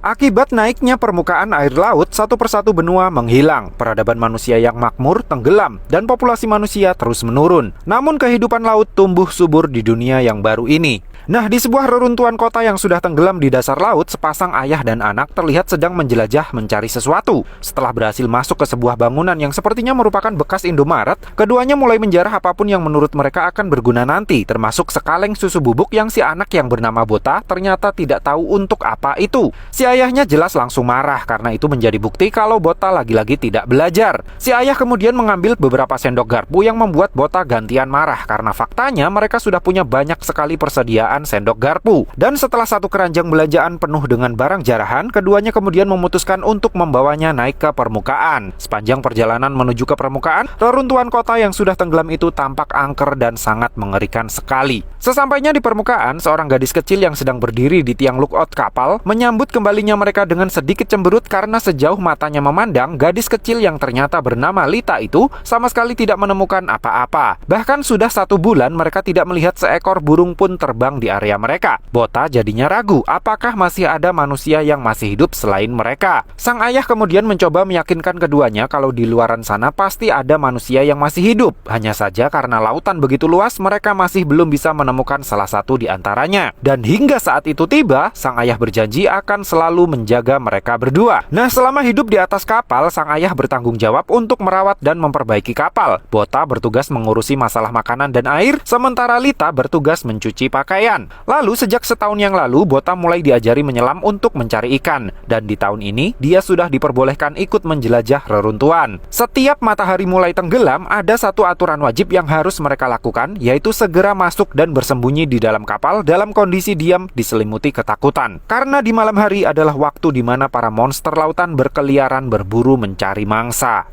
Akibat naiknya permukaan air laut, satu persatu benua menghilang, peradaban manusia yang makmur tenggelam, dan populasi manusia terus menurun. Namun kehidupan laut tumbuh subur di dunia yang baru ini. Nah, di sebuah reruntuhan kota yang sudah tenggelam di dasar laut, sepasang ayah dan anak terlihat sedang menjelajah mencari sesuatu. Setelah berhasil masuk ke sebuah bangunan yang sepertinya merupakan bekas Indomaret, keduanya mulai menjarah apapun yang menurut mereka akan berguna nanti, termasuk sekaleng susu bubuk yang si anak yang bernama Bota ternyata tidak tahu untuk apa itu. Si ayahnya jelas langsung marah karena itu menjadi bukti kalau Bota lagi-lagi tidak belajar. Si ayah kemudian mengambil beberapa sendok garpu yang membuat Bota gantian marah karena faktanya mereka sudah punya banyak sekali persediaan sendok garpu. Dan setelah satu keranjang belanjaan penuh dengan barang jarahan, keduanya kemudian memutuskan untuk membawanya naik ke permukaan. Sepanjang perjalanan menuju ke permukaan, reruntuhan kota yang sudah tenggelam itu tampak angker dan sangat mengerikan sekali. Sesampainya di permukaan, seorang gadis kecil yang sedang berdiri di tiang lookout kapal menyambut kembalinya mereka dengan sedikit cemberut karena sejauh matanya memandang, gadis kecil yang ternyata bernama Lita itu sama sekali tidak menemukan apa-apa. Bahkan sudah 1 bulan mereka tidak melihat seekor burung pun terbang di area mereka. Bota jadinya ragu apakah masih ada manusia yang masih hidup selain mereka. Sang ayah kemudian mencoba meyakinkan keduanya kalau di luaran sana pasti ada manusia yang masih hidup. Hanya saja karena lautan begitu luas, mereka masih belum bisa menemukan salah satu di antaranya. Dan hingga saat itu tiba, sang ayah berjanji akan selalu menjaga mereka berdua. Nah, selama hidup di atas kapal, sang ayah bertanggung jawab untuk merawat dan memperbaiki kapal. Bota bertugas mengurusi masalah makanan dan air, sementara Lita bertugas mencuci pakaian. Lalu sejak setahun yang lalu, Bota mulai diajari menyelam untuk mencari ikan. Dan di tahun ini, dia sudah diperbolehkan ikut menjelajah reruntuhan. Setiap matahari mulai tenggelam, ada satu aturan wajib yang harus mereka lakukan, yaitu segera masuk dan bersembunyi di dalam kapal dalam kondisi diam diselimuti ketakutan. Karena di malam hari adalah waktu di mana para monster lautan berkeliaran berburu mencari mangsa.